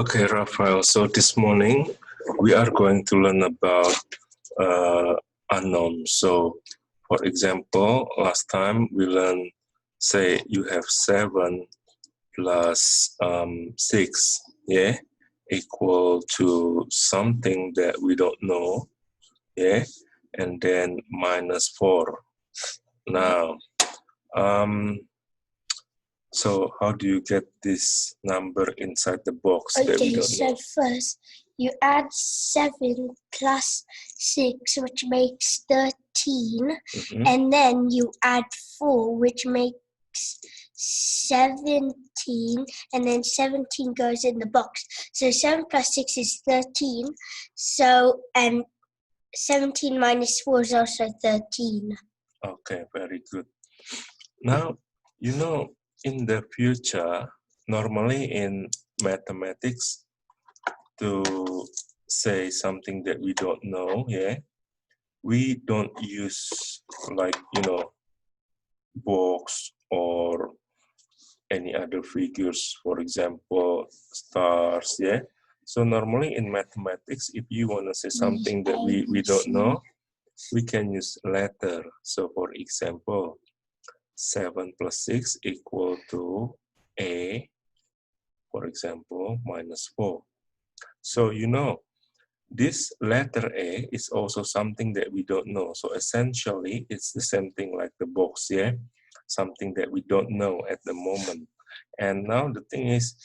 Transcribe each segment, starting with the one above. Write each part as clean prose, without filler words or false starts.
Okay, Raphael. So this morning we are going to learn about unknown. So, for example, last time we learned, say you have 7 plus 6, yeah, equal to something that we don't know, yeah, and then minus 4. Now, so how do you get this number inside the box that we don't know? First you add 7 plus 6, which makes 13, and then you add 4, which makes 17, and then 17 goes in the box. So 7 plus 6 is 13. So, and 17 minus 4 is also 13. Okay, very good. Now, you know, in the future, normally in mathematics, to say something that we don't know, yeah, we don't use like, box or any other figures, for example, stars, yeah. So normally in mathematics, if you want to say something that we don't know, we can use letter. So for example, 7 plus 6 equal to A, for example, minus 4. So this letter A is also something that we don't know. So essentially, it's the same thing like the box, yeah? Something that we don't know at the moment. And now the thing is,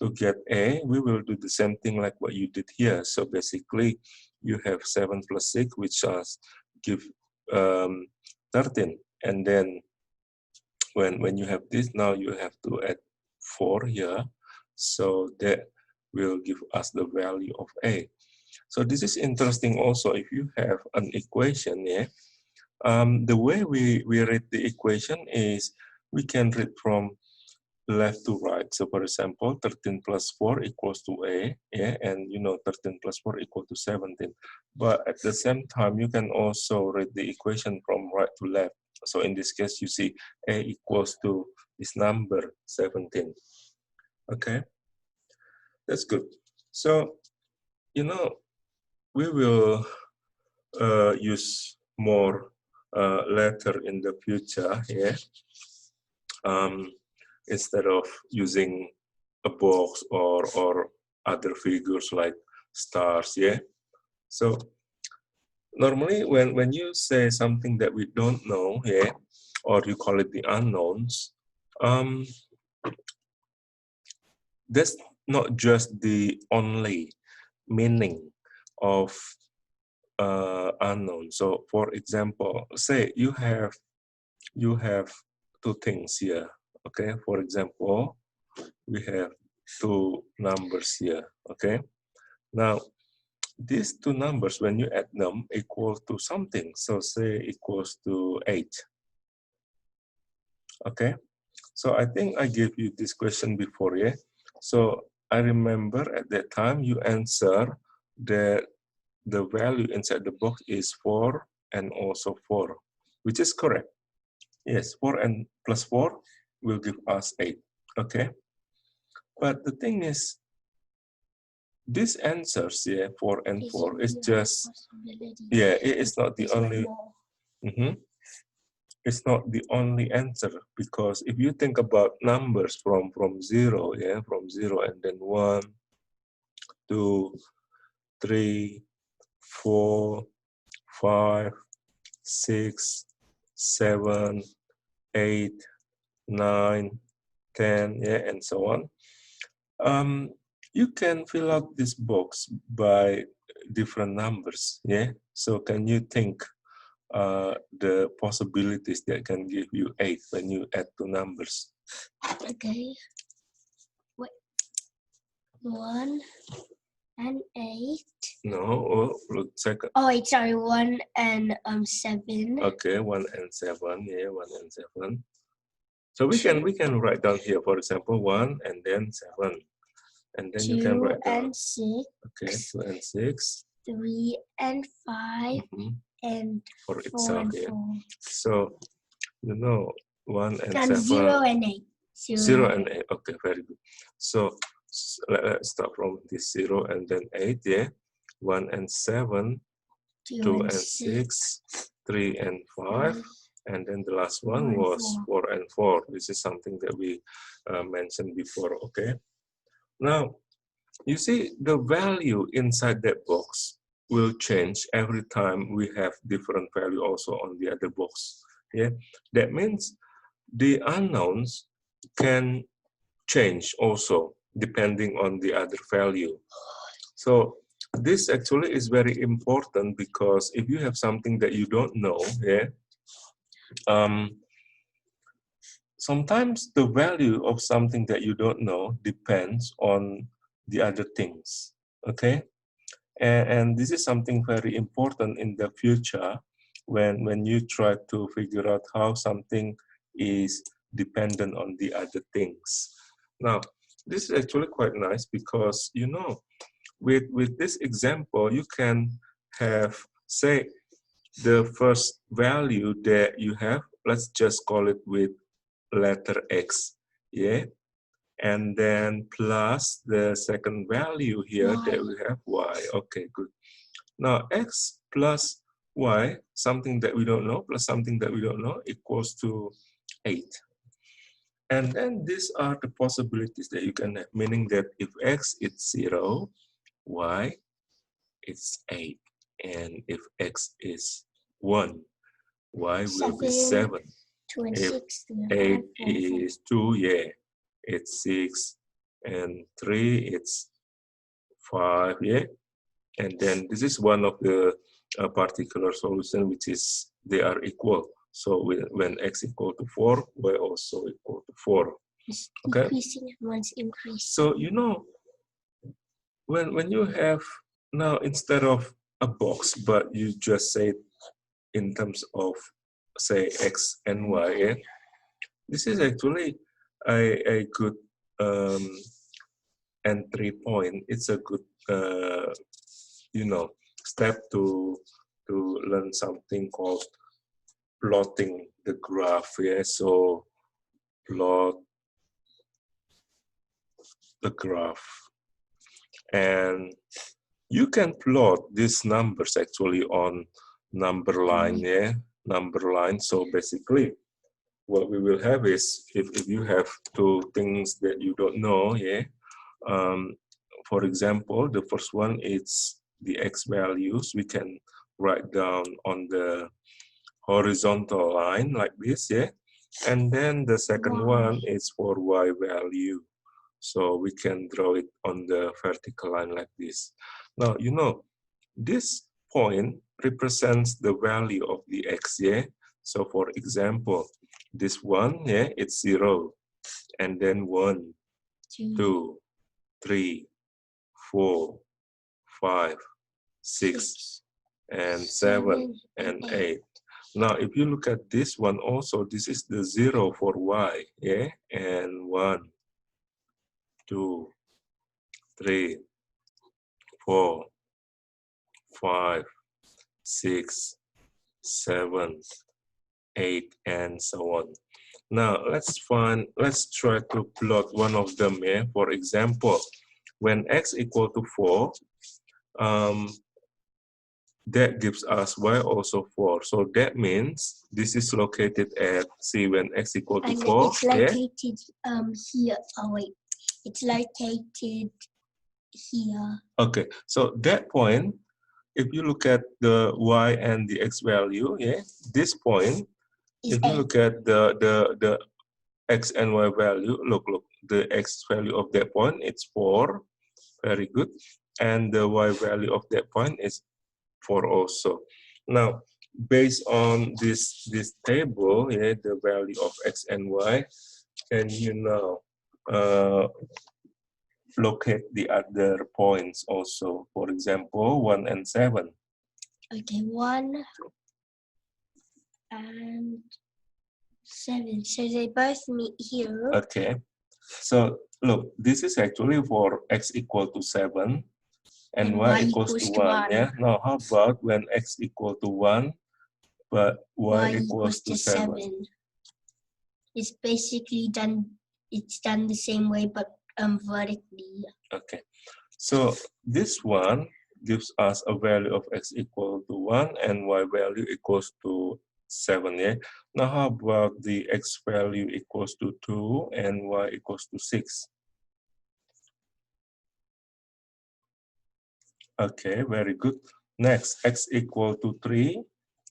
to get A, we will do the same thing like what you did here. So basically, you have 7 plus 6, which give 13. And then when you have this, now you have to add 4 here. So that will give us the value of A. So this is interesting also. If you have an equation, yeah, the way we read the equation is we can read from left to right. So for example, 13 plus 4 equals to A, yeah, and 13 plus 4 equal to 17. But at the same time, you can also read the equation from right to left. So in this case, you see A equals to this number, 17. Okay, that's good. So, we will use more letter in the future, yeah. Instead of using a box or other figures like stars, yeah. So normally when you say something that we don't know, yeah, or you call it the unknowns, that's not just the only meaning of unknown. So for example, say you have 2 things here. Okay, for example, we have 2 numbers here. Okay, now these 2 numbers, when you add them, equal to something. So say equals to 8. Okay, so I think I gave you this question before, yeah. So I remember at that time you answer that the value inside the box is 4 and also 4, which is correct. Yes, 4 and plus 4 will give us 8. Okay, but the thing is, these answers, yeah, 4 and 4 is just, yeah, it is not the only. It's not the only answer, because if you think about numbers from 0, yeah, from 0 and then 1, 2, 3, 4, 5, 6, 7, 8, 9, 10, yeah, and so on. You can fill out this box by different numbers, yeah. So can you think the possibilities that can give you 8 when you add 2 numbers? Okay. Wait. 1 and 8. No, look, second. Oh wait, sorry. 1 and 7. Okay, 1 and 7. Yeah, 1 and 7. So we can write down here, for example, 1 and then 7. And then you can write down 2 and 6. Okay, 2 and 6. 3 and 5. And for 4 itself, and yeah. 4. So 1 and And 7. 0 and 8. 0 and 8. Okay, very good. So Let's start from this 0 and then 8, yeah. 1 and 7, 2 and 6, 3 and 5, and then the last one was 4 and 4. This is something that we mentioned before, okay? Now, you see the value inside that box will change every time we have different value also on the other box, yeah? That means the unknowns can change also depending on the other value. So this actually is very important, because if you have something that you don't know, yeah, sometimes the value of something that you don't know depends on the other things, okay? And this is something very important in the future when you try to figure out how something is dependent on the other things. Now, this is actually quite nice, because, you know, with this example, you can have, say, the first value that you have, let's just call it with letter X, yeah? And then plus the second value here that we have Y. Okay, good. Now, X plus Y, something that we don't know, plus something that we don't know, equals to 8. And then these are the possibilities that you can have, meaning that if X is 0, Y is 8. And if X is 1, Y will be 7. 2 and If 6, 8 is 2, yeah, it's 6. And 3, it's 5, yeah. And then this is one of the particular solution, which is they are equal. So when X equal to 4, Y also equal to 4. It's Okay. decreasing and one's increasing. So, you know, when you have now, instead of a box, but you just say it in terms of, say, X and Y, yeah, this is actually a good entry point. It's a good you know, step to learn something called plotting the graph. Yeah, so plot the graph, and you can plot these numbers actually on number line. Yeah, number line. So basically, what we will have is, if you have two things that you don't know, yeah. For example, the first one is the X values. We can write down on the horizontal line like this, yeah. And then the second one is for Y value. So we can draw it on the vertical line like this. Now, you know, this point represents the value of the X, yeah. So for example, this one, yeah, it's 0. And then 1, 2, 3, 4, 5, 6, and 7, and 8. Now, if you look at this one also, this is the 0 for Y, yeah? And 1, 2, 3, 4, 5, 6, 7, 8, and so on. Now, let's try to plot one of them, yeah? For example, when X equal to 4, that gives us Y also 4. So that means this is located at, see, when X equal to 4. It's located here. Oh wait, it's located here. Okay, so that point, if you look at the Y and the X value, yeah, this point, if you look at the X and Y value, look, the X value of that point, it's 4. Very good. And the Y value of that point is 4 also. Now, based on this table, yeah, the value of X and Y, can you now locate the other points also? For example, 1 and 7. Okay, 1 and 7. So they both meet here. Okay. So look, this is actually for X equal to 7 and Y equals to 1. Yeah. Now, how about when X equal to 1, but Y equals to 7? It's basically done. It's done the same way, but vertically. Okay, so this one gives us a value of x equal to 1 and y value equals to 7. Yeah. Now how about the x value equals to 2 and y equals to 6? Okay, very good. Next, x equal to 3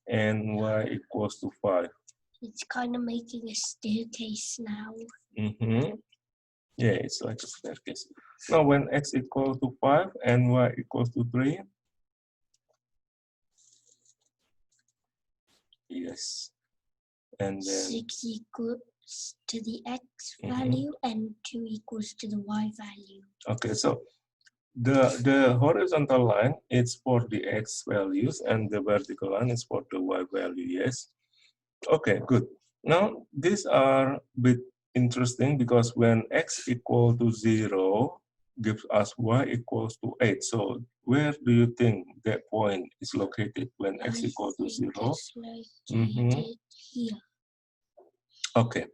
and y equals to 5. It's kind of making a staircase now. Yeah, it's like a staircase. Now when x equals to 5 and y equals to 3. Yes. And then 6 equals to the x value and 2 equals to the y value. Okay, so the horizontal line is for the x values and the vertical line is for the y value. Yes. Okay, good. Now these are a bit interesting because when x equal to 0 gives us y equals to 8. So where do you think that point is located when x equal to 0? It's located here. Okay,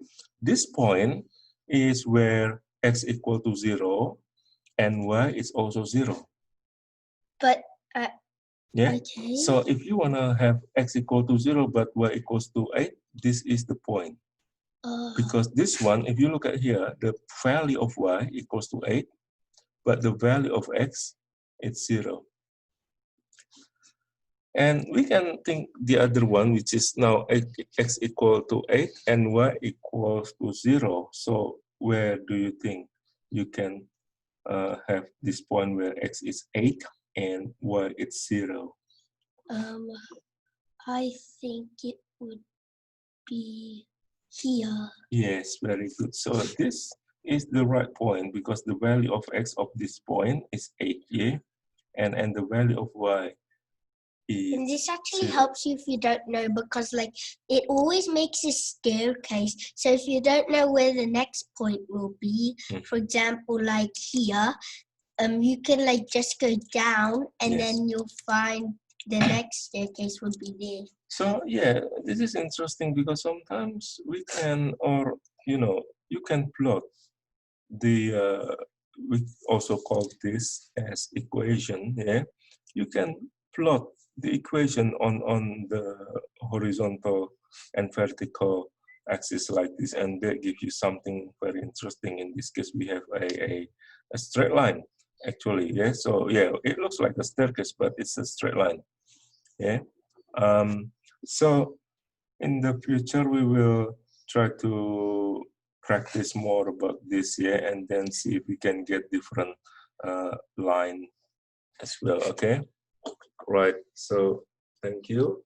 this point is where x equal to 0 and y is also 0. But yeah. okay. So if you want to have x equal to 0 but y equals to 8, this is the point. Because this one, if you look at here, the value of y equals to 8, but the value of x is 0. And we can think the other one, which is now x equal to 8 and y equals to 0. So where do you think you can have this point where x is 8 and y is 0? I think it would be here. Yes, very good. So this is the right point because the value of x of this point is 8, yeah? And the value of y is And this actually 0. helps you if you don't know, because like it always makes a staircase. So if you don't know where the next point will be, for example, like here, you can like just go down and then you'll find the next staircase will be there. So yeah, this is interesting because sometimes we can, or you can plot the we also call this as equation. Yeah, you can plot the equation on the horizontal and vertical axis like this, and that gives you something very interesting. In this case, we have a straight line actually. Yeah, so yeah, it looks like a staircase, but it's a straight line. Yeah. So in the future, we will try to practice more about this, yeah, and then see if we can get different line as well. Okay, right. So thank you.